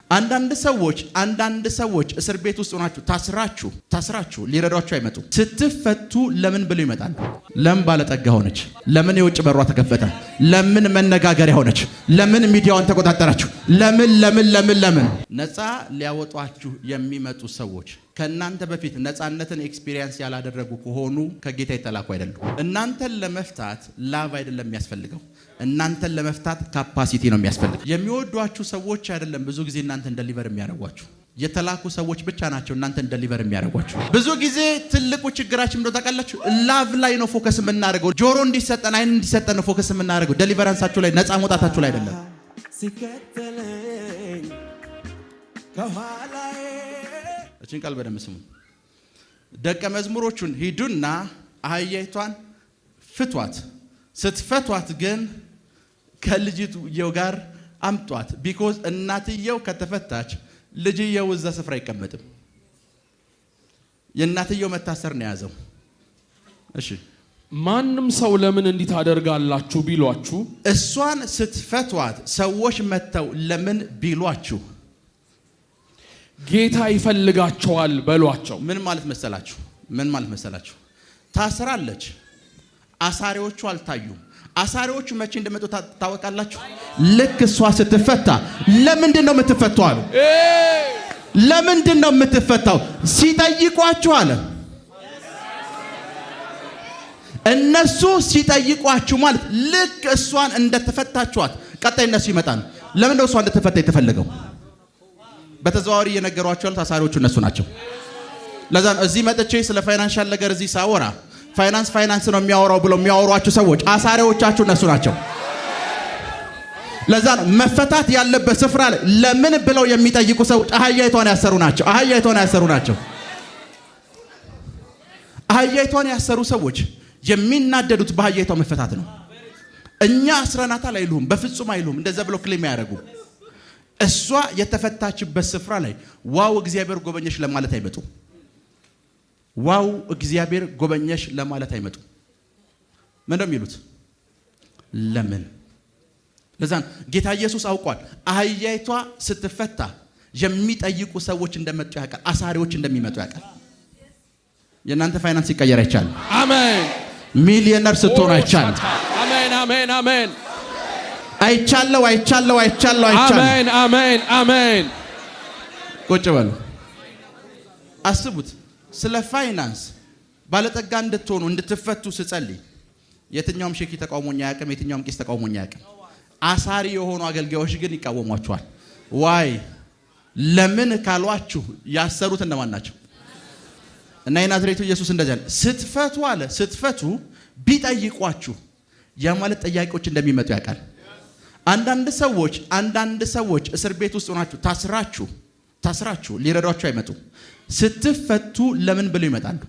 አንዳንድ ሰዎች እስር ቤት ውስጥ ሆናችሁ ታስራችሁ ሊረዷችሁ አይመጡ። ስትፈቱ ለምን ብለው ይመጣሉ? ለምን ባለጠጋ ሆነች? ለምን የውጭ በሯ ተከፈተ? ለምን መነጋገሪያ ሆነች? ለምን ሚዲያውን ተቆጣጠራችሁ? ለምን ነፃ ሊያወጧችሁ የሚመጡ ሰዎች ከናንተ በፊት ነፃነትን ኤክስፒሪየንስ ያላደረጉ ከሆኑ ከጌታ የተላኩ አይደሉም። እናንተን ለመፍታት ላቭ አይደለም የሚያስፈልገው፣ እናንተን ለመፍታት ካፓሲቲ ነው የሚያስፈልገው። የሚወዷችሁ ሰዎች አይደለም ብዙ ጊዜ እናንተን ደሊቨር የሚያደርጓችሁ፣ የተላኩ ሰዎች ብቻ ናቸው እናንተን ደሊቨር የሚያደርጓችሁ። ብዙ ጊዜ ትልቁ ችግራችን እንደው ታውቃላችሁ፣ ላቭ ላይ ነው ፎከስ የምናደርገው። ጆሮ እንዲሰጠን አይን እንዲሰጠን ነው ፎከስ የምናደርገው። ደሊቨራንሳችሁ ላይ ነፃ መውጣታችሁ ላይ አይደለም። ሲከተለኝ ከኋላዬ እቺን ቃል በደንብ ስሙ። ደቀ መዝሙሮቹን ሂዱና አህያይቷን ፍቷት፣ ስትፈቷት ግን ከልጅየው ጋር አምጧት። ቢኮዝ እናትየው ከተፈታች ልጅየው እዛ ስፍራ አይቀመጥም። የእናትየው መታሰር ነው ያዘው። እሺ ማንም ሰው ለምን እንዲህ ታደርጋላችሁ ቢሏችሁ፣ እሷን ስትፈቷት ሰዎች መተው ለምን ቢሏችሁ ጌታ ይፈልጋቸዋል በሏቸው። ምን ማለት መሰላችሁ? ታስራለች። አሳሪዎቹ አልታዩም። አሳሪዎቹ መቼ እንደመጡ ታወቃላችሁ? ልክ እሷ ስትፈታ። ለምንድን ነው የምትፈታው አሉ። ለምንድን ነው የምትፈታው ሲጠይቋችሁ አለ። እነሱ ሲጠይቋችሁ ማለት ልክ እሷን እንደተፈታችኋት ቀጣይ እነሱ ይመጣሉ። ለምንድን ነው እሷ እንደተፈታ የተፈለገው? በተዘዋዋሪ እየነገሯቸው ያሉት አሳሪዎቹ እነሱ ናቸው። ለዛ ነው እዚህ መጥቼ ስለ ፋይናንሻል ነገር እዚህ ሳወራ ፋይናንስ ነው የሚያወራው ብለው የሚያወሯችሁ ሰዎች አሳሪዎቻችሁ እነሱ ናቸው። ለዛ ነው መፈታት ያለበት ስፍራ ላይ ለምን ብለው የሚጠይቁ ሰዎች አህያይቷን ያሰሩ ናቸው። አህያይቷን ያሰሩ ሰዎች የሚናደዱት በአህያይቷ መፈታት ነው። እኛ አስረናታል አይሉም፣ በፍጹም አይሉም። እንደዛ ብለው ክሌም ያደርጉ። እሷ የተፈታችበት ስፍራ ላይ ዋው እግዚአብሔር ጎበኘሽ ለማለት አይመጡ። ዋው እግዚአብሔር ጎበኘሽ ለማለት አይመጡ። ምን እንደሚሉት ለምን? ለዛን ጌታ ኢየሱስ አውቋል። አህያይቷ ስትፈታ የሚጠይቁ ሰዎች እንደመጡ ያውቃል። አሳሪዎች እንደሚመጡ ያውቃል። የእናንተ ፋይናንስ ይቀየር አይቻልም። አሜን። ሚሊዮነር ስትሆኑ አይቻልም። አሜን። አይቻለው። አሜን። ቁጭ በሉ። አስቡት። ስለ ፋይናንስ ባለጠጋ እንድትሆኑ እንድትፈቱ ስጸልይ የትኛውም ሼኪ ተቃውሞኛ ያቀም፣ የትኛውም ቄስ ተቃውሞኛ ያቀም። አሳሪ የሆኑ አገልጋዮች ግን ይቃወሟቸዋል። ዋይ ለምን ካሏችሁ ያሰሩት እነማን ናቸው? እና የናዝሬቱ ኢየሱስ እንደዚህ አለ። ስትፈቱ ቢጠይቋችሁ ያ ማለት ጥያቄዎች እንደሚመጡ ያውቃል። አንዳንድ ሰዎች እስር ቤት ውስጥ ሆናችሁ ታስራችሁ ሊረዷችሁ አይመጡ። ስትፈቱ ለምን ብለው ይመጣሉ?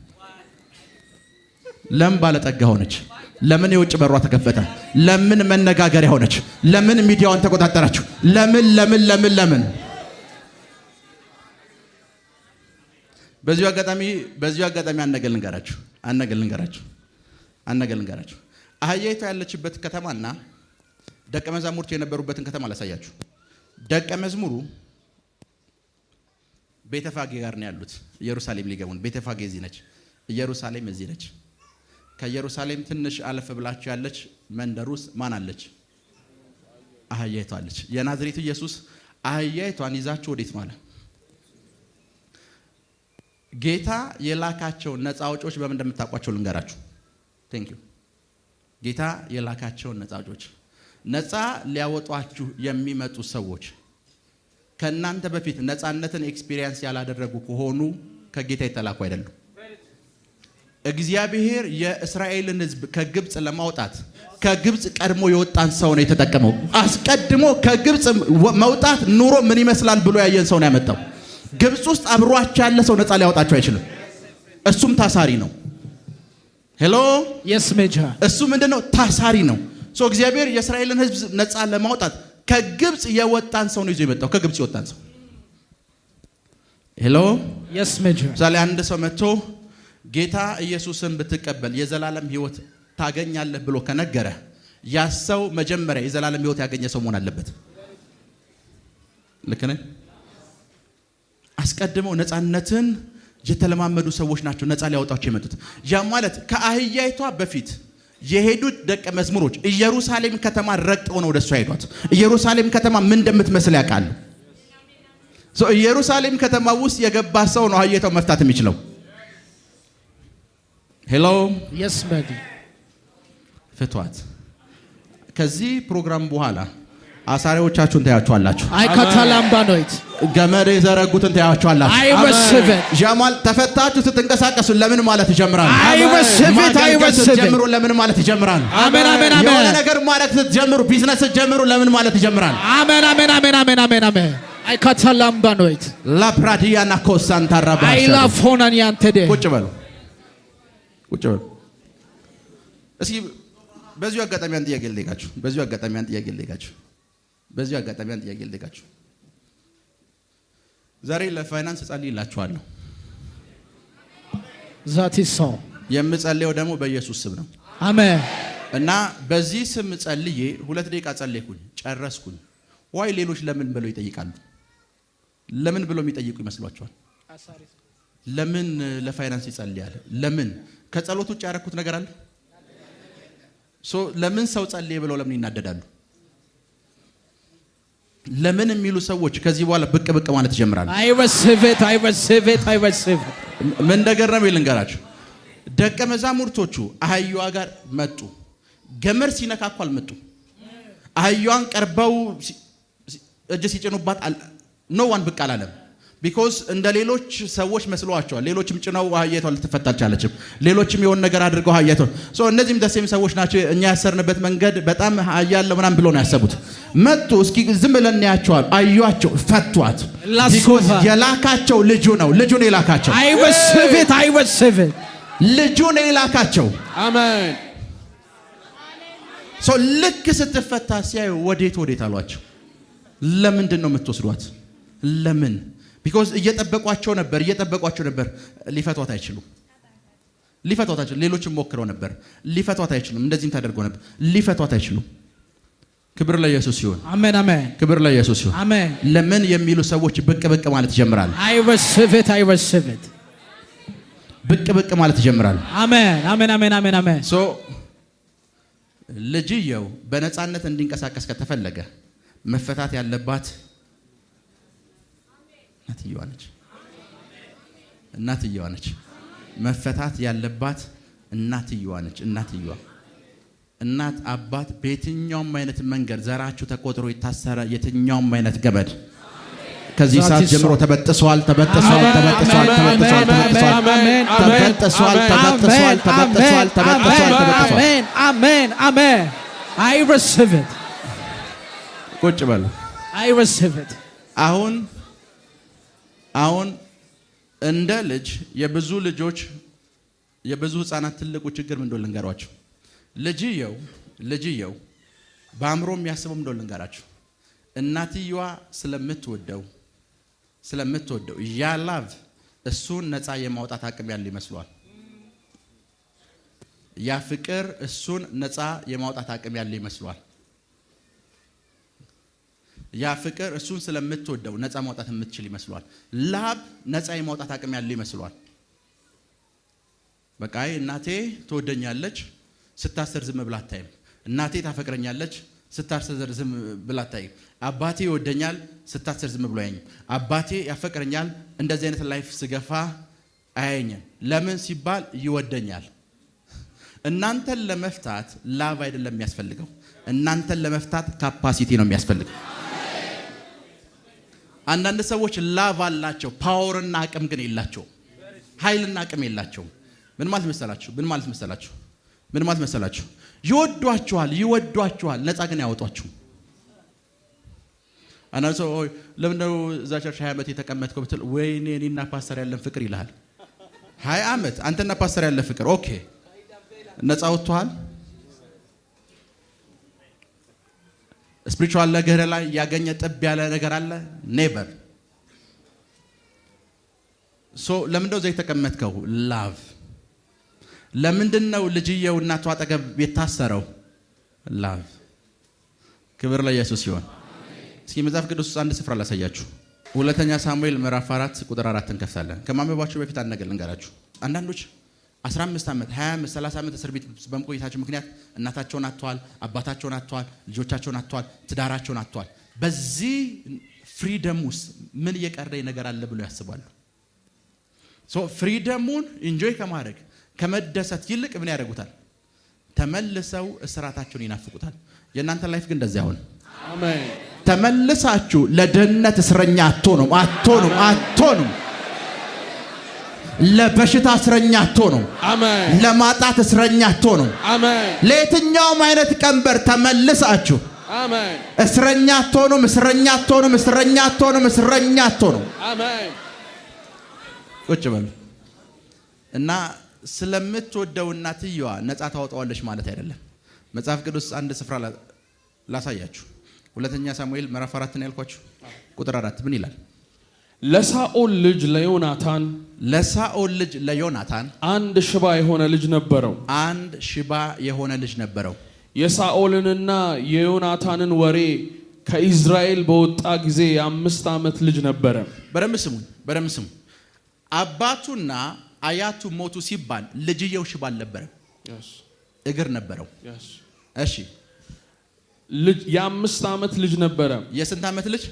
ለምን ባለጠጋ ሆነች? ለምን የውጭ በሯ ተከፈተ? ለምን መነጋገሪያ ሆነች? ለምን ሚዲያውን ተቆጣጠራችሁ? ለምን? በዚሁ አጋጣሚ አነገር ልንገራችሁ። አህያይቷ ያለችበት ከተማና ደቀ መዛሙርቱ የነበሩበትን ከተማ ላሳያችሁ። ደቀ መዝሙሩ ቤተፋጌ ጋር ነው ያሉት። ኢየሩሳሌም ሊገቡን። ቤተፋጌ እዚህ ነች፣ ኢየሩሳሌም እዚህ ነች። ከኢየሩሳሌም ትንሽ አለፍ ብላችሁ ያለች መንደር ውስጥ ማን አለች? አህያይቷ አለች። የናዝሬቱ ኢየሱስ አህያይቷን ይዛችሁ ወዴት ነው አለ። ጌታ የላካቸው ነፃ አውጪዎች በምን እንደምታውቋቸው ልንገራችሁ። ቴንክ ዩ። ጌታ የላካቸው ነፃ አውጪዎች፣ ነፃ ሊያወጧችሁ የሚመጡ ሰዎች ከናንተ በፊት ነፃነትን ኤክስፒሪየንስ ያላደረጉ ከሆኑ ከጌታ የተላኩ አይደሉም። እግዚአብሔር የእስራኤልን ሕዝብ ከግብጽ ለማውጣት ከግብጽ ቀድሞ የወጣን ሰው ነው የተጠቀመው። አስቀድሞ ከግብጽ መውጣት ኑሮ ምን ይመስላል ብሎ ያየን ሰው ነው ያመጣው። ግብጽ ውስጥ አብሯቸው ያለ ሰው ነፃ ሊያወጣቸው አይችልም። እሱም ታሳሪ ነው። ሄሎ yes major። እሱ ምንድነው? ታሳሪ ነው። ሶ እግዚአብሔር የእስራኤልን ሕዝብ ነፃ ለማውጣት ከግብጽ የወጣን ሰው ነው ይዞ የመጣው። ከግብጽ የወጣን ሰው ሄሎ yes major። ዛሬ አንድ ሰው መጥቶ ጌታ ኢየሱስን ብትቀበል የዘላለም ሕይወት ታገኛለህ ብሎ ከነገረ ያ ሰው መጀመሪያ የዘላለም ሕይወት ያገኘ ሰው መሆን አለበት። ልክ ነህ? አስቀድመው ነፃነትን የተለማመዱ ሰዎች ናቸው ነፃ ሊያወጣቸው የመጡት። ያ ማለት ከአህያይቷ በፊት የሄዱት ደቀ መዝሙሮች ኢየሩሳሌም ከተማ ረግጠው ነው ወደሷ ሄዷት። ኢየሩሳሌም ከተማ ምን እንደምትመስል ያውቃሉ። ኢየሩሳሌም ከተማ ውስጥ የገባ ሰው ነው አህያይቷን መፍታት የሚችለው። ሄሎ yes buddy ፍቷት። ከዚህ ፕሮግራም በኋላ አሳሪዎቻችሁን ታያችኋላችሁ። አይካታላምባኖይት ገመድ የዘረጉትን ታያችኋላችሁ። አይወስበት ጃማል ተፈታችሁ ስትንቀሳቀሱ ለምን ማለት ይጀምራሉ። አይወስበት ጀምሩ ለምን ማለት ይጀምራሉ። አሜን አሜን አሜን። የሆነ ነገር ማለት ስትጀምሩ ቢዝነስ ስትጀምሩ ለምን ማለት ይጀምራሉ። አሜን አሜን አሜን አሜን አሜን አሜን። አይካታላምባኖይት ላፕራዲያና ኮሳንታራባ አይላፎናን ያንተደ ቁጭ በሉ ቁጭ በሉ። እስኪ በዚሁ አጋጣሚ አንድ ጥያቄ ልጠይቃችሁ። ዛሬ ለፋይናንስ ጸልይላችኋለሁ። ዛት ኢዝ ሶ የምጸልየው ደግሞ በኢየሱስ ስም ነው። አሜን። እና በዚህ ስም ጸልዬ 2 ደቂቃ ጸልይኩኝ ጨረስኩኝ። ዋይ ሌሎች ለምን ብለው ይጠይቃሉ? ለምን ብለው የሚጠይቁ ይመስሏችኋል? ለምን ለፋይናንስ ይጸልያል? ለምን ከጸሎት ውጭ ያደረኩት ነገር አለ? ለምን ሰው ጸልዬ ብለው ለምን ይናደዳሉ? ለምን የሚሉ ሰዎች ከዚህ በኋላ ብቅ ማለት ይጀምራሉ። አይወስበት ምን እንደገረመ ልንገራችሁ። ደቀ መዛሙርቶቹ አህያዋ ጋር መጡ። ገመድ ሲነካኩ አልመጡ። አህያዋን ቀርበው እጅ ሲጭኑባት ኖ ዋን ብቅ አላለም። ቢኮዝ እንደ ሌሎች ሰዎች መስሏቸዋል። ሌሎችም ጭነው አህያይቷ ልትፈታ አልቻለችም። ሌሎችም የሆነ ነገር አድርገው አህያይቷ እነዚህም ደሴም ሰዎች ናቸው። እኛ ያሰርንበት መንገድ በጣም አህያለ ምናምን ብሎ ነው ያሰቡት። መጡ። እስኪ ዝም ብለን እናያቸዋል። አዩአቸው፣ ፈቷት። ቢኮዝ የላካቸው ልጁ ነው። ልጁን የላካቸው አይወስበት ልጁን የላካቸው። አሜን። ልክ ስትፈታ ሲያዩ ወዴት አሏቸው። ለምንድን ነው የምትወስዷት? ለምን? ቢኮዝ እየጠበቋቸው ነበር። ሊፈቷት አይችሉም። ሌሎችም ሞክረው ነበር። ሊፈቷት አይችሉም። እንደዚህም ታደርገው ነበር። ሊፈቷት አይችሉም። ክብር ለኢየሱስ ይሁን። አሜን አሜን። ክብር ለኢየሱስ ይሁን። አሜን። ለምን የሚሉ ሰዎች ብቅ ማለት ይጀምራሉ። አይወስበት ብቅ ማለት ይጀምራሉ። አሜን አሜን አሜን አሜን አሜን። ልጅየው በነፃነት እንዲንቀሳቀስ ከተፈለገ መፈታት ያለባት እናትየዋ ነች። መፈታት ያለባት እናትየዋ ነች። እናት አባት በየትኛውም አይነት መንገድ ዘራችሁ ተቆጥሮ የታሰረ የትኛውም አይነት ገመድ ከዚህ ሰዓት ጀምሮ ተበጥሷል። አሜን አሜን። አይወስበት ቁጭ በሉ። አይወስበት አሁን እንደ ልጅ የብዙ ህፃናት ትልቁ ችግር ምን እንደሆነ ልንገራችሁ። ልጅየው በአእምሮ የሚያስበው ምን እንደሆነ ልንገራችሁ። እናትየዋ ስለምትወደው ያ ላቭ እሱን ነፃ የማውጣት አቅም ያለ ይመስሏል። ያ ፍቅር እሱን ነፃ የማውጣት አቅም ያለ ይመስሏል። ያ ፍቅር እሱን ስለምትወደው ነፃ ማውጣት የምትችል ይመስሏል። ላብ ነፃ የማውጣት አቅም ያለው ይመስሏል። በቃ እናቴ ትወደኛለች ስታሰር ዝም ብላ አታይም። እናቴ ታፈቅረኛለች ስታሰር ዝም ብላ አታይም። አባቴ ይወደኛል ስታሰር ዝም ብሎ አያየኝም። አባቴ ያፈቅረኛል እንደዚህ አይነት ላይፍ ስገፋ አያየኝም። ለምን ሲባል ይወደኛል። እናንተን ለመፍታት ላብ አይደለም የሚያስፈልገው። እናንተን ለመፍታት ካፓሲቲ ነው የሚያስፈልገው። አንዳንድ ሰዎች ላቭ አላቸው፣ ፓወርና አቅም ግን የላቸውም። ኃይልና አቅም የላቸውም። ምን ማለት መሰላችሁ? ይወዷችኋል፣ ነፃ ግን ያወጧችሁ። አንዳንድ ሰው ለምንድነው እዛ ቸርች 20 ዓመት የተቀመጥከው ብትል ወይኔ እኔና ፓስተር ያለን ፍቅር ይልሃል። 20 ዓመት አንተና ፓስተር ያለ ፍቅር ኦኬ፣ ነፃ ወጥቷል። ስፒሪቹዋል ነገር ላይ ያገኘ ጥብ ያለ ነገር አለ? ኔቨር። ለምንድነው እዛ የተቀመጥከው? ላቭ። ለምንድነው ልጅየው እናቷ አጠገብ የታሰረው? ላቭ። ክብር ለኢየሱስ ይሁን። እስኪ መጽሐፍ ቅዱስ አንድ ስፍራ ላሳያችሁ። ሁለተኛ ሳሙኤል ምዕራፍ 4 ቁጥር 4 እንከፍታለን። ከማንበባችሁ በፊት አንድ ነገር ልንገራችሁ። አንዳንዶች 15 ዓመት 20 ዓመት 30 ዓመት እስር ቤት በመቆየታቸው ምክንያት እናታቸውን አጥተዋል፣ አባታቸውን አጥተዋል፣ ልጆቻቸውን አጥተዋል፣ ትዳራቸውን አጥተዋል። በዚህ ፍሪደም ውስጥ ምን እየቀረኝ ነገር አለ ብሎ ያስባሉ። ፍሪደሙን ኢንጆይ ከማድረግ ከመደሰት ይልቅ ምን ያደርጉታል? ተመልሰው እስራታቸውን ይናፍቁታል። የእናንተ ላይፍ ግን እንደዚያ ሆነ። አሜን። ተመልሳችሁ ለድህነት እስረኛ አትሆኑም። ለበሽታ እስረኛ አትሆኑም። አሜን። ለማጣት እስረኛ አትሆኑም። አሜን። ለየትኛውም አይነት ቀንበር ተመልሳችሁ አሜን እስረኛ አትሆኑም። አሜን። ቁጭ በሉ እና ስለምትወደው እናትየዋ ነፃ ታወጣዋለች ማለት አይደለም። መጽሐፍ ቅዱስ አንድ ስፍራ ላሳያችሁ። ሁለተኛ ሳሙኤል ምዕራፍ 4 ነው ያልኳችሁ። ቁጥር 4 ምን ይላል? ለሳኦል ልጅ ለዮናታን አንድ ሽባ የሆነ ልጅ ነበረው። የሳኦልንና የዮናታንን ወሬ ከኢዝራኤል በወጣ ጊዜ የ5 ዓመት ልጅ ነበረ። በደንብ ስሙ። አባቱና አያቱ ሞቱ ሲባል ልጅየው ሽባ አልነበረም፣ እግር ነበረው። እሺ የ5 ዓመት ልጅ ነበረ። የስንት ዓመት ልጅ?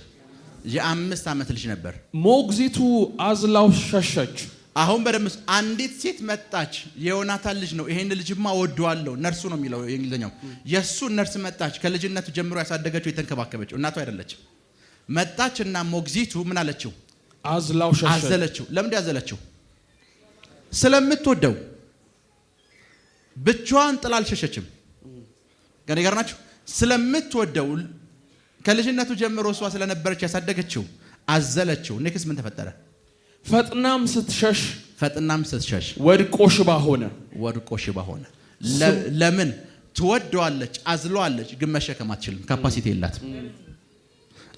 የ5 ዓመት ልጅ ነበር። ሞግዚቱ አዝላው ሸሸች። አሁን በደምስ አንዲት ሴት መጣች። የዮናታን ልጅ ነው። ይሄን ልጅማ ወደዋለሁ፣ ነርሱ ነው የሚለው የእንግሊዘኛው። የሱ ነርስ መጣች። ከልጅነቱ ጀምሮ ያሳደገችው የተንከባከበችው እናቱ አይደለችም። መጣችና ሞግዚቱ ምን አለችው? አዝላው ሸሸች። አዘለችው። ለምን ያዘለችው? ስለምትወደው። ብቻዋን ጥላ አልሸሸችም። ገና ይገርናችሁ። ስለምትወደው ከልጅነቱ ጀምሮ እሷ ስለነበረች ያሳደገችው አዘለችው። ኔክስ ምን ተፈጠረ? ፈጥናም ስትሸሽ ወድቆ ሽባ ሆነ። ለምን? ትወደዋለች፣ አዝለዋለች፣ ግን መሸከም አትችልም። ካፓሲቲ የላትም።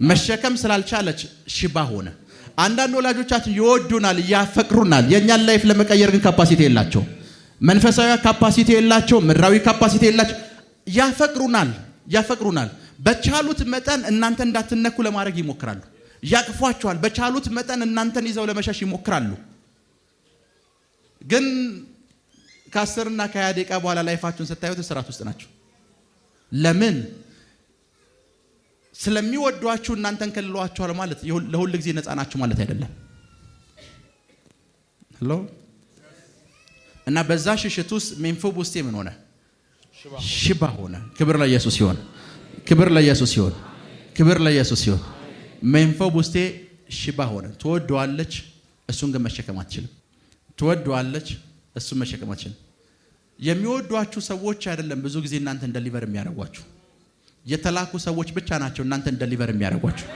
መሸከም ስላልቻለች ሽባ ሆነ። አንዳንድ ወላጆቻችን ይወዱናል፣ ያፈቅሩናል። የኛን ላይፍ ለመቀየር ግን ካፓሲቲ የላቸው። መንፈሳዊ ካፓሲቲ የላቸው፣ ምድራዊ ካፓሲቲ የላቸው። ያፈቅሩናል። በቻሉት መጠን እናንተ እንዳትነኩ ለማድረግ ይሞክራሉ። ያቅፏቸዋል። በቻሉት መጠን እናንተን ይዘው ለመሸሽ ይሞክራሉ። ግን ከ10 እና ከ20 ደቂቃ በኋላ ላይፋችሁን ስታዩት እስራት ውስጥ ናቸው። ለምን? ስለሚወዷችሁ እናንተን ከልሏችኋል ማለት ለሁሉ ጊዜ ነፃ ናችሁ ማለት አይደለም። ሄሎ። እና በዛ ሽሽት ውስጥ ሜምፊቦስቴ ምን ሆነ? ሽባ ሆነ። ክብር ለኢየሱስ ይሁን። ሜምፊቦስቴ ሽባ ሆነ። ትወደዋለች፣ እሱን ግን መሸከም አትችልም። የሚወዷችሁ ሰዎች አይደለም ብዙ ጊዜ እናንተን ደሊቨር የሚያደርጓችሁ። የተላኩ ሰዎች ብቻ ናቸው እናንተን ደሊቨር የሚያደርጓችሁ።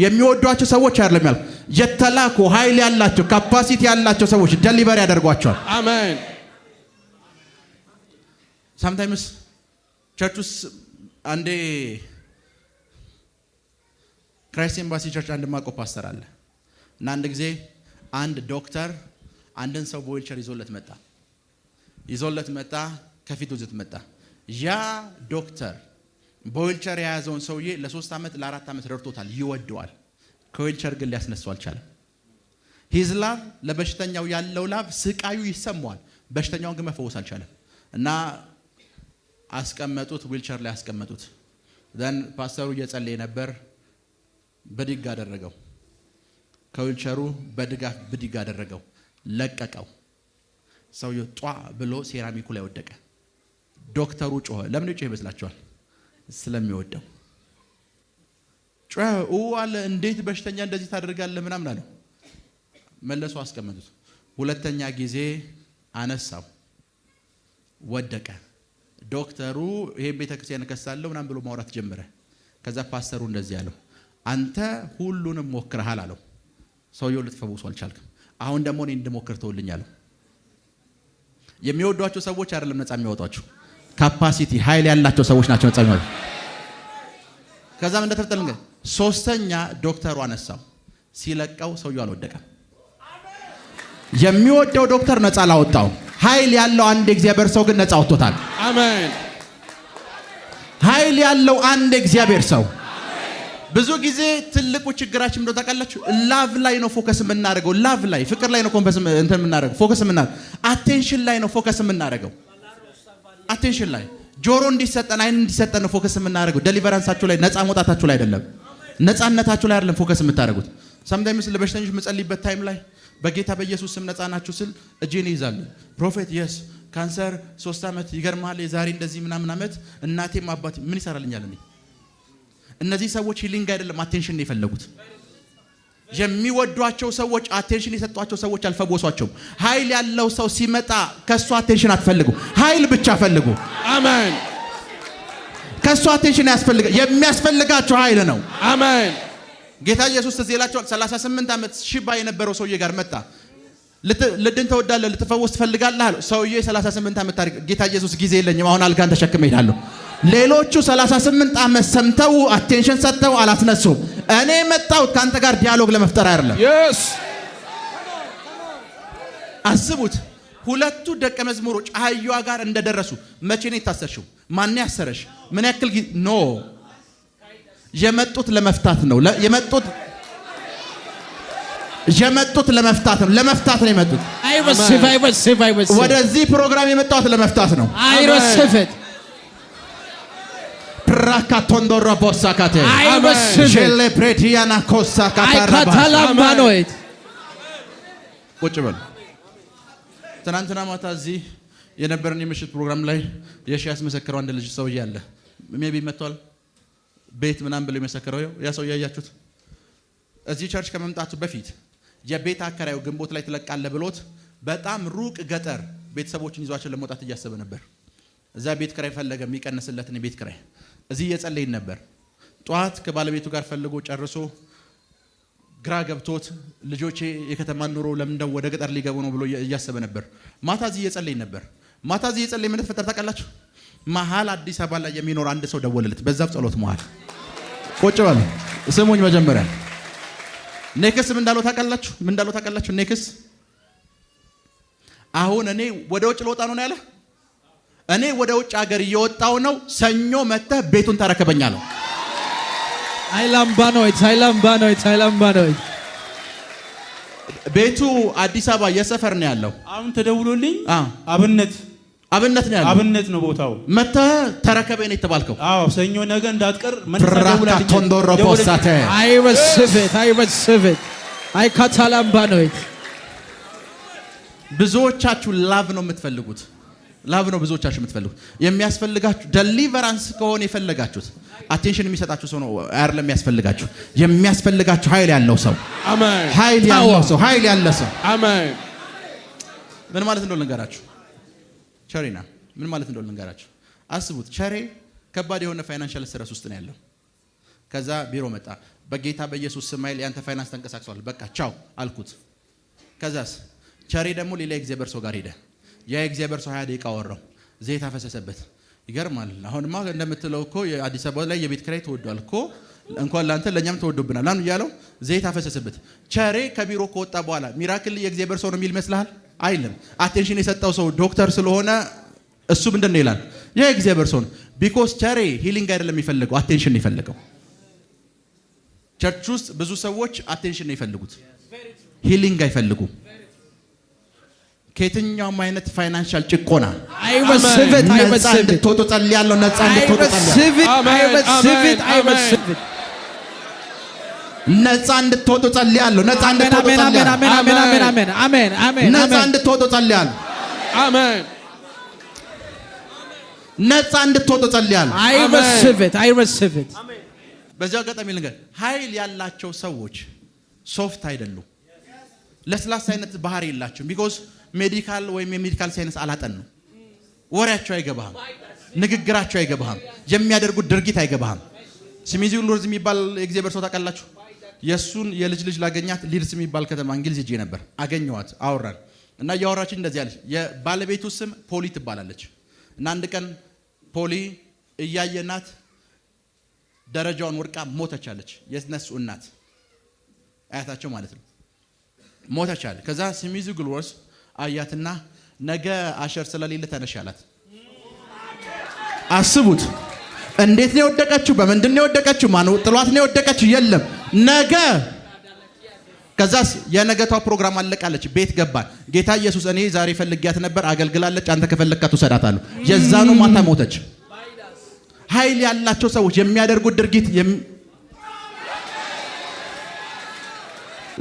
የሚወዷችሁ ሰዎች አይደለም ያልኩ። የተላኩ ኃይል ያላቸው ካፓሲቲ ያላቸው ሰዎች ደሊቨር ያደርጓቸዋል። አሜን። ሳምታይምስ ቸርችስ አንዴ ክራይስት ኤምባሲ ቸርች አንድ ማቆ ፓስተር አለ እና አንድ ጊዜ አንድ ዶክተር አንድን ሰው በዊልቸር ይዞለት መጣ። ከፊቱ ይዞት መጣ። ያ ዶክተር በዊልቸር የያዘውን ሰውዬ ለ3 ዓመት ለ4 ዓመት ረድቶታል፣ ይወደዋል። ከዊልቸር ግን ሊያስነሳው አልቻለም። ሂዝ ላቭ ለበሽተኛው ያለው ላቭ ስቃዩ ይሰማዋል፣ በሽተኛውን ግን መፈወስ አልቻለም። እና አስቀመጡት፣ ዊልቸር ላይ አስቀመጡት። ዘን ፓስተሩ እየጸለየ ነበር። ብድግ አደረገው፣ ከዊልቸሩ በድጋፍ ብድግ አደረገው፣ ለቀቀው። ሰውየው ጧ ብሎ ሴራሚኩ ላይ ወደቀ። ዶክተሩ ጮኸ። ለምን ጮኸ ይመስላችኋል? ስለሚወደው ጮኸ አለ። እንዴት በሽተኛ እንደዚህ ታደርጋለህ ምናምን አለው። መለሱ፣ አስቀመጡት። ሁለተኛ ጊዜ አነሳው፣ ወደቀ። ዶክተሩ ይሄን ቤተክርስቲያን ከሳለው ምናምን ብሎ ማውራት ጀመረ። ከዛ ፓስተሩ እንደዚህ ያለው፣ አንተ ሁሉንም ሞክረሃል አለው። ሰውየው ልትፈውሱ አልቻልክም። አሁን ደግሞ እኔ እንድሞክር ተውልኝ አለው። የሚወዷቸው ሰዎች አይደለም ነፃ የሚያወጧቸው፣ ካፓሲቲ ኃይል ያላቸው ሰዎች ናቸው ነፃ የሚያወጡ። ከዛም እንደተፈጠረ ሶስተኛ ዶክተሩ አነሳው፣ ሲለቀው ሰውየው አልወደቀም። የሚወደው ዶክተር ነፃ ላወጣው ኃይል ያለው አንድ እግዚአብሔር ሰው ግን ነፃ አውጥቶታል። አሜን። ኃይል ያለው አንድ እግዚአብሔር ሰው አሜን። ግን ነፃ ወጥቶታል። ኃይል ያለው አንድ እግዚአብሔር ሰው ብዙ ጊዜ ትልቁ ችግራችን እንደው ታውቃላችሁ ላቭ ላይ ነው ፎከስ የምናደርገው። ላቭ ላይ ፍቅር ላይ ነው ኮምፐስ እንትን የምናደርገው ፎከስ የምናደርገው። አቴንሽን ላይ ነው ፎከስ የምናደርገው። አቴንሽን ላይ ጆሮ እንዲሰጠን አይን እንዲሰጠን ነው ፎከስ የምናደርገው። ዴሊቨራንሳችሁ ላይ ነፃ መውጣታችሁ ላይ አይደለም፣ ነፃነታችሁ ላይ አይደለም ፎከስ የምታደርጉት። ሰምታይምስ ለበሽተኞች መጸልይበት ታይም ላይ በጌታ በኢየሱስ ስም ነፃ ናችሁ ስል እጄን ይዛሉ። ፕሮፌት የስ ካንሰር 3 ዓመት ይገርማል። የዛሬ እንደዚህ ምናምን ዓመት እናቴም አባቴ ምን ይሰራልኛል? እነዚህ ሰዎች ሂሊንግ አይደለም አቴንሽን ነው የፈለጉት። የሚወዷቸው ሰዎች አቴንሽን የሰጧቸው ሰዎች አልፈወሷቸውም። ኃይል ያለው ሰው ሲመጣ ከሱ አቴንሽን አትፈልጉ፣ ኃይል ብቻ ፈልጉ። አሜን። ከሱ አቴንሽን ያስፈልጋል። የሚያስፈልጋቸው ኃይል ነው። አሜን። ጌታ ኢየሱስ ትዝ ይላችኋል። 38 ዓመት ሽባ የነበረው ሰውዬ ጋር መጣ። ልድን ተወዳለህ? ልትፈወስ ትፈልጋለህ አለው። ሰውዬ 38 ዓመት ታሪክ ጌታ ኢየሱስ ጊዜ የለኝም አሁን አልጋን ተሸክመ እሄዳለሁ። ሌሎቹ 38 ዓመት ሰምተው አቴንሽን ሰጥተው አላስነሱም። እኔ መጣሁት ካንተ ጋር ዲያሎግ ለመፍጠር አይደለም። አስቡት፣ ሁለቱ ደቀ መዝሙሮች አህያዋ ጋር እንደደረሱ መቼ ነው የታሰርሽው? ማን ያሰረሽ? ምን ያክል ኖ የመጡት ለመፍታት ነው። የመጡት ለመፍታት ነው። ለመፍታት ነው የመጡት። ወደዚህ ፕሮግራም የመጣሁት ለመፍታት ነው። ፕራካቶንዶራ ቦሳካቴ ሼሌ ፕሬዲያና ኮሳ ካታራባኖይት ቁጭ በል። ትናንትና ማታ እዚህ የነበረን የምሽት ፕሮግራም ላይ የሺ ያስመሰከረው አንድ ልጅ ሰውዬ አለ። ሜቢ መጥቷል ቤት ምናምን ብሎ የመሰከረው ያ ሰው ያያችሁት። እዚህ ቸርች ከመምጣቱ በፊት የቤት አከራዩ ግንቦት ላይ ትለቃለ ብሎት በጣም ሩቅ ገጠር ቤተሰቦችን ይዟቸው ለመውጣት እያሰበ ነበር። እዛ ቤት ክራይ ፈለገ፣ የሚቀንስለትን ቤት ክራይ። እዚህ እየጸለይን ነበር። ጧት ከባለቤቱ ጋር ፈልጎ ጨርሶ ግራ ገብቶት ልጆቼ የከተማ ኑሮ ለምንድነው ወደ ገጠር ሊገቡ ነው ብሎ እያሰበ ነበር። ማታ እዚህ እየጸለይን ነበር። ማታ እዚህ እየጸለይን ምን ተፈጠረ ታውቃላችሁ? መሀል አዲስ አበባ ላይ የሚኖር አንድ ሰው ደወለለት። በዛው ጸሎት መሃል ቁጭ በል ስሙኝ። መጀመሪያ ኔክስ ምን እንዳለው ታውቃላችሁ? ኔክስ አሁን እኔ ወደ ውጭ ልወጣ ነው ያለ። እኔ ወደ ውጭ ሀገር እየወጣው ነው። ሰኞ መተህ ቤቱን ተረከበኛለሁ። አይላምባኖይት ቤቱ አዲስ አበባ የሰፈር ነው ያለው። አሁን ተደውሎልኝ አብነት ነው ያለው። አብነት ነው ቦታው። መተህ ተረከበኝ ነው የተባልከው። አዎ ሰኞ ነገ እንዳትቀር መንፈሳ ደውላልኝ። ቶንዶሮ ፖስታቴ አይካታላምባኖይት ብዙዎቻችሁ ላቭ ነው የምትፈልጉት። ላቭ ነው ብዙዎቻችሁ የምትፈልጉት። የሚያስፈልጋችሁ ዴሊቨራንስ ከሆነ የፈለጋችሁት አቴንሽን የሚሰጣችሁ ሰው ነው አይደለም የሚያስፈልጋችሁ። የሚያስፈልጋችሁ ኃይል ያለው ሰው። አሜን። ኃይል ያለ ሰው። አሜን። ምን ማለት እንደሆነ ልንገራችሁ። ቸሬና ምን ማለት እንደሆነ ልንገራችሁ። አስቡት፣ ቸሬ ከባድ የሆነ ፋይናንሻል ስትረስ ውስጥ ነው ያለው። ከዛ ቢሮ መጣ። በጌታ በኢየሱስ ስም ኃይል ያንተ ፋይናንስ ተንቀሳቅሷል፣ በቃ ቻው አልኩት። ከዛስ ቸሬ ደግሞ ሌላ የእግዚአብሔር ሰው ጋር ሄደ። ያ የእግዚአብሔር ሰው 20 ደቂቃ አወራው፣ ዘይት አፈሰሰበት። ይገርማል። አሁንማ እንደምትለው እኮ የአዲስ አበባ ላይ የቤት ኪራይ ተወዷል እኮ፣ እንኳን ላንተ ለኛም ተወዶብናል አሁን እያለው ዘይት አፈሰሰበት። ቸሬ ከቢሮ ከወጣ በኋላ ሚራክል የእግዚአብሔር ሰው ነው የሚል ይመስልሃል? አይልም። አቴንሽን የሰጠው ሰው ዶክተር ስለሆነ እሱ ምንድን ነው ይላል? ያ የእግዚአብሔር ሰው ነው። ቢኮዝ ቸሬ ሂሊንግ አይደለም የሚፈልገው፣ አቴንሽን ነው የፈለገው። ቸርች ውስጥ ብዙ ሰዎች አቴንሽን ነው የሚፈልጉት፣ ሂሊንግ አይፈልጉም። ከየትኛውም አይነት ፋይናንሻል ጭቆና ነፃ እንድትወጡ ጸልያለሁ። ነፃ እንድትወጡ ጸልያለሁ። ነፃ እንድትወጡ ጸልያለሁ። በዚህ አጋጣሚ ልንገር፣ ኃይል ያላቸው ሰዎች ሶፍት አይደሉም። ለስላሳ አይነት ባህሪ የላቸውም። ቢኮዝ ሜዲካል ወይም የሜዲካል ሳይንስ አላጠኑም። ወሬያቸው አይገባህም፣ ንግግራቸው አይገባህም፣ የሚያደርጉት ድርጊት አይገባህም። ስሚዚው ሎርዝ የሚባል የእግዚአብሔር ሰው ታውቃላችሁ? የሱን የልጅ ላገኛት ሊድስ የሚባል ከተማ እንግሊዝ ሄጄ ነበር። አገኘኋት፣ አወራን እና እያወራችን እንደዚህ አለች። የባለቤቱ ስም ፖሊ ትባላለች። እና አንድ ቀን ፖሊ እያየናት ደረጃውን ወርቃ ሞተች አለች። የነሱ እናት አያታቸው ማለት ነው። ሞተች አለ። ከዛ ስሚዚው ግሎርስ አያትና ነገ አሸር ስለሌለ ተነሽ አላት። አስቡት፣ እንዴት ነው የወደቀችው? በምንድን ነው የወደቀችው? ማን ጥሏት ነው የወደቀችው? የለም ነገ ከዛስ የነገቷ ፕሮግራም አለቃለች። ቤት ገባን። ጌታ ኢየሱስ እኔ ዛሬ ፈልጊያት ነበር አገልግላለች፣ አንተ ከፈለካት ውሰዳታለሁ። የዛኑ ማታ ሞተች። ኃይል ያላቸው ሰዎች የሚያደርጉት ድርጊት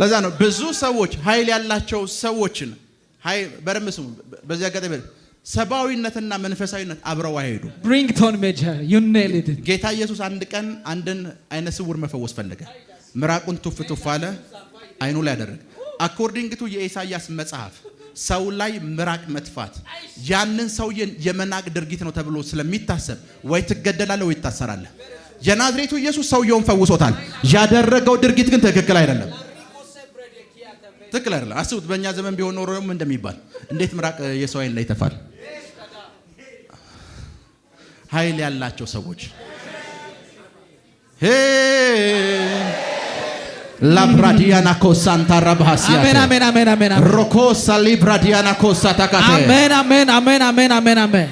ለዛ ነው ብዙ ሰዎች ኃይል ያላቸው ሰዎችን በደንብ ስሙ። በዚህ አጋጣሚ ሰባዊነትና መንፈሳዊነት አብረው አይሄዱ። ብሪንግቶን ሜጀር ዩ ኔል ኢት። ጌታ ኢየሱስ አንድ ቀን አንድን አይነ ስውር መፈወስ ፈለገ። ምራቁን ቱፍ ቱፍ አለ፣ አይኑ ላይ አደረገ። አኮርዲንግ ቱ የኢሳይያስ መጽሐፍ ሰው ላይ ምራቅ መጥፋት ያንን ሰውዬን የመናቅ ድርጊት ነው ተብሎ ስለሚታሰብ ወይ ትገደላለህ ወይ ትታሰራለህ። የናዝሬቱ ኢየሱስ ሰውየውን ፈውሶታል። ያደረገው ድርጊት ግን ትክክል አይደለም። ትክክል አይደለም። አስቡት፣ በእኛ ዘመን ቢሆን ኖሮ እንደሚባል እንዴት ምራቅ የሰው አይን ላይ ይተፋል? ኃይል ያላቸው ሰዎች ላብራዲያና ኮሳንታ ረባሃሲያ አሜን አሜን አሜን አሜን ሮኮሳ ሊብራዲያና ኮሳታ ካቴ አሜን አሜን አሜን አሜን አሜን አሜን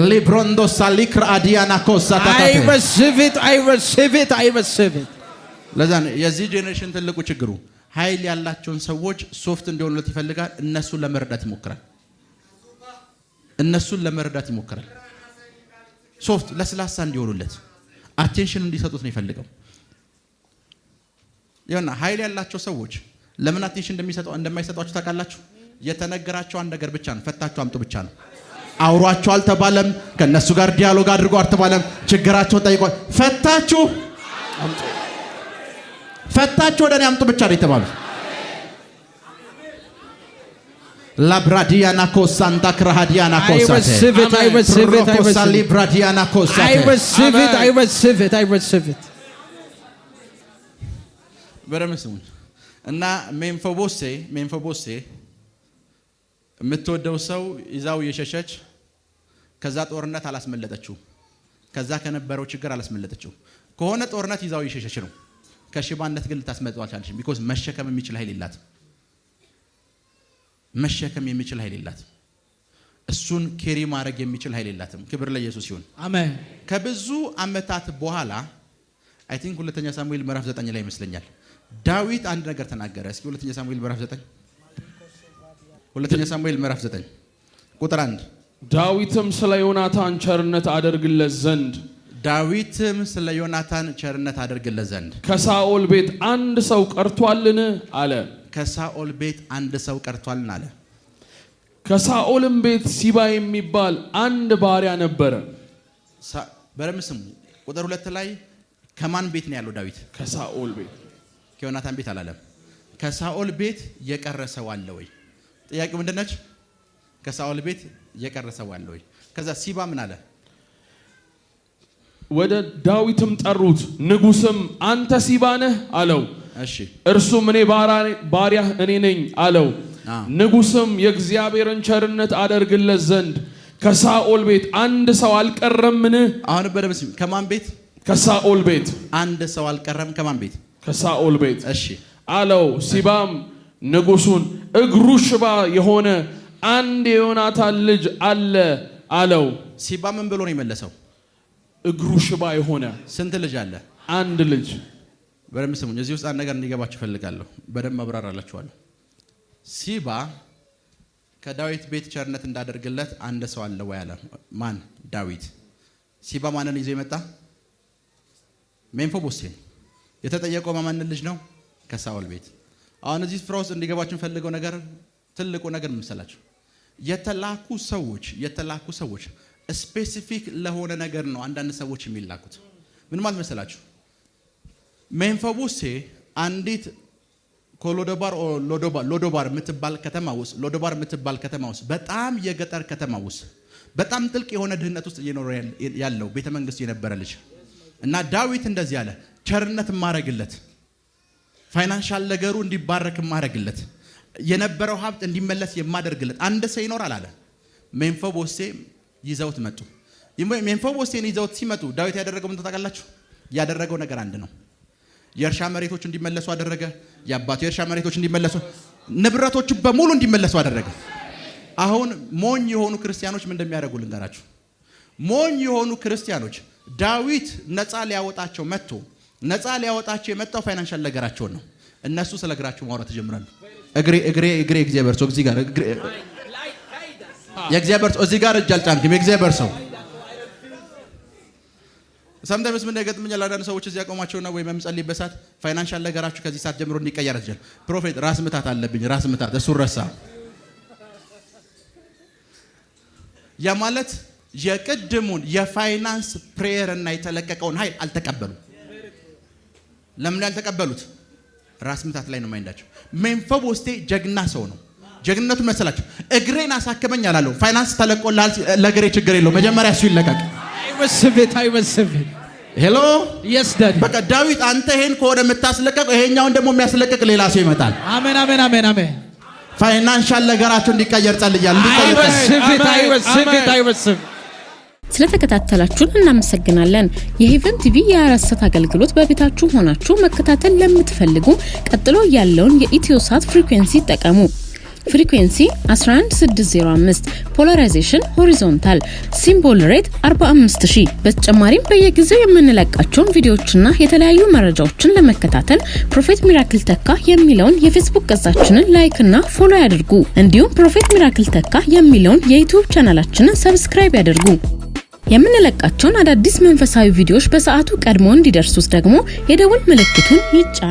ሊብሮንዶ ሳሊክራ አዲያና ኮሳታ ካቴ I receive it I receive it I receive it። ለዛ የዚህ ጄኔሬሽን ትልቁ ችግሩ ኃይል ያላቸውን ሰዎች ሶፍት እንዲሆኑለት ይፈልጋል። እነሱን ለመረዳት ይሞክራል። ሶፍት ለስላሳ እንዲሆኑለት አቴንሽን እንዲሰጡት ነው ይፈልገው። ይኸውና ኃይል ያላቸው ሰዎች ለምን አቴንሽን እንደማይሰጧችሁ ታውቃላችሁ? የተነገራቸው አንድ ነገር ብቻ ነው። ፈታችሁ አምጡ ብቻ ነው። አውሯቸው አልተባለም። ከነሱ ጋር ዲያሎግ አድርጎ አልተባለም። ችግራቸውን ጠይቆ ፈታችሁ አምጡ፣ ፈታችሁ ወደ እኔ አምጡ ብቻ ነው የተባሉት። ላብራዲያና ኮሳንታ ክራሃዲያና ኮሳቴ I receive it I receive it I receive it በረመስሙ እና ሜምፎቦሴ የምትወደው ሰው ይዛው የሸሸች ከዛ ጦርነት አላስመለጠችው። ከዛ ከነበረው ችግር አላስመለጠችው። ከሆነ ጦርነት ይዛው የሸሸች ነው። ከሽባነት ግን ልታስመጣው አልቻለችም። ቢኮዝ መሸከም የሚችል ኃይል የላትም። እሱን ኬሪ ማድረግ የሚችል ኃይል የላትም። ክብር ለኢየሱስ ይሁን። አሜን። ከብዙ ዓመታት በኋላ አይ ቲንክ ሁለተኛ ሳሙኤል ምዕራፍ 9 ላይ ይመስለኛል ዳዊት አንድ ነገር ተናገረ። እስኪ ሁለተኛ ሳሙኤል ምዕራፍ 9 ቁጥር 1 ዳዊትም ስለ ዮናታን ቸርነት አደርግለት ዘንድ ከሳኦል ቤት አንድ ሰው ቀርቷልን አለ። ከሳኦልም ቤት ሲባ የሚባል አንድ ባሪያ ነበረ። በረምስሙ ቁጥር 2 ላይ ከማን ቤት ነው ያለው ዳዊት? ከሳኦል ቤት። ከዮናታን ቤት አላለም። ከሳኦል ቤት የቀረ ሰው አለ ወይ? ጥያቄው ምንድነች? ከሳኦል ቤት የቀረ ሰው አለ ወይ? ከዛ ሲባ ምን አለ? ወደ ዳዊትም ጠሩት። ንጉስም አንተ ሲባ ነህ አለው። እሺ። እርሱም እኔ ባሪያህ እኔ ነኝ አለው። ንጉስም የእግዚአብሔርን ቸርነት አደርግለት ዘንድ ከሳኦል ቤት አንድ ሰው አልቀረምን? አሁን በደምስ ከማን ቤት? ከሳኦል ቤት አንድ ሰው አልቀረም። ከማን ቤት? ከሳኦል ቤት። እሺ አለው። ሲባም ንጉሱን እግሩ ሽባ የሆነ አንድ የዮናታን ልጅ አለ አለው። ሲባ ምን ብሎ ነው የመለሰው? እግሩ ሽባ የሆነ ስንት ልጅ አለ? አንድ ልጅ። በደምብ ስሙኝ። እዚህ ውስጥ አንድ ነገር እንዲገባችሁ ፈልጋለሁ። በደንብ አብራራላችኋለሁ። ሲባ ከዳዊት ቤት ቸርነት እንዳደርግለት አንድ ሰው አለ ወይ አለ። ማን? ዳዊት። ሲባ ማንን ይዞ የመጣ? ሜምፊቦስቴ። የተጠየቀው ማንን ልጅ ነው? ከሳኦል ቤት። አሁን እዚህ ስፍራ ውስጥ እንዲገባችሁ ፈልገው ነገር ትልቁ ነገር መሰላችሁ፣ የተላኩ ሰዎች ስፔሲፊክ ለሆነ ነገር ነው አንዳንድ ሰዎች የሚላኩት። ምን ማለት መሰላችሁ? ሜምፊቦስቴ አንዲት ሎዶባር የምትባል ከተማ ውስጥ በጣም የገጠር ከተማ ውስጥ በጣም ጥልቅ የሆነ ድህነት ውስጥ እየኖረ ያለው ቤተ መንግስት የነበረ ልጅ እና ዳዊት እንደዚህ አለ፣ ቸርነት ማረግለት፣ ፋይናንሻል ነገሩ እንዲባረክ ማረግለት፣ የነበረው ሀብት እንዲመለስ የማደርግለት አንድ ሰው ይኖራል አለ። ሜምፊቦስቴ ይዘውት መጡ። ሜምፊቦስቴን ይዘውት ሲመጡ ዳዊት ያደረገው ምን ታውቃላችሁ? ያደረገው ነገር አንድ ነው። የእርሻ መሬቶች እንዲመለሱ አደረገ። የአባቱ የእርሻ መሬቶች እንዲመለሱ፣ ንብረቶቹ በሙሉ እንዲመለሱ አደረገ። አሁን ሞኝ የሆኑ ክርስቲያኖች ምን እንደሚያደርጉ ልንገራችሁ። ሞኝ የሆኑ ክርስቲያኖች ዳዊት ነፃ ሊያወጣቸው መጥቶ ነፃ ሊያወጣቸው የመጣው ፋይናንሻል ነገራቸው ነው። እነሱ ስለ እግራቸው ማውራት ይጀምራሉ። እግሬ እግዚአብሔር ሰው እዚህ ጋር የእግዚአብሔር ሰው እዚህ ጋር እጅ አልጫንክም። የእግዚአብሔር ሰው ሰምታይምስ ምን ነገጥምኛል። አንዳንድ ሰዎች እዚህ ያቆማቸውና ወይ በመጸልይበት ሰዓት ፋይናንሻል ነገራችሁ ከዚህ ሰዓት ጀምሮ እንዲቀየር ይችላል። ፕሮፌት ራስ ምታት አለብኝ፣ ራስ ምታት እሱ ረሳ። ያ ማለት የቅድሙን የፋይናንስ ፕሬየር እና የተለቀቀውን ኃይል አልተቀበሉም። ለምን ያልተቀበሉት? ራስ ምታት ላይ ነው ማይንዳቸው። ሜምፊቦስቴ ጀግና ሰው ነው። ጀግንነቱ መሰላችሁ እግሬን አሳከመኝ አላለው። ፋይናንስ ተለቆላል፣ ለእግሬ ችግር የለው፣ መጀመሪያ እሱ ይለቀቅ። አይወስብ ሄሎ yes daddy በቃ ዳዊት አንተ ይሄን ከሆነ የምታስለቀቅ ይሄኛውን ደግሞ የሚያስለቅቅ ሌላ ሰው ይመጣል። አሜን አሜን አሜን አሜን። ፋይናንሻል ነገራቸው እንዲቀየር ጸልያለሁ። አይወስብ ስለተከታተላችሁን እናመሰግናለን። የሄቨን ቲቪ የ24 ሰዓት አገልግሎት በቤታችሁ ሆናችሁ መከታተል ለምትፈልጉ ቀጥሎ ያለውን የኢትዮሳት ፍሪኩዌንሲ ተጠቀሙ። ፍሪኩዌንሲ 11605 ፖላራይዜሽን ሆሪዞንታል ሲምቦል ሬት 45000። በተጨማሪም በየጊዜው የምንለቃቸውን ቪዲዮዎችና የተለያዩ መረጃዎችን ለመከታተል ፕሮፌት ሚራክል ተካ የሚለውን የፌስቡክ ገጻችንን ላይክ እና ፎሎ ያድርጉ። እንዲሁም ፕሮፌት ሚራክል ተካ የሚለውን የዩቲዩብ ቻናላችንን ሰብስክራይብ ያድርጉ። የምንለቃቸውን አዳዲስ መንፈሳዊ ቪዲዮዎች በሰዓቱ ቀድሞ እንዲደርሱት ደግሞ የደውል ምልክቱን ይጫኑ።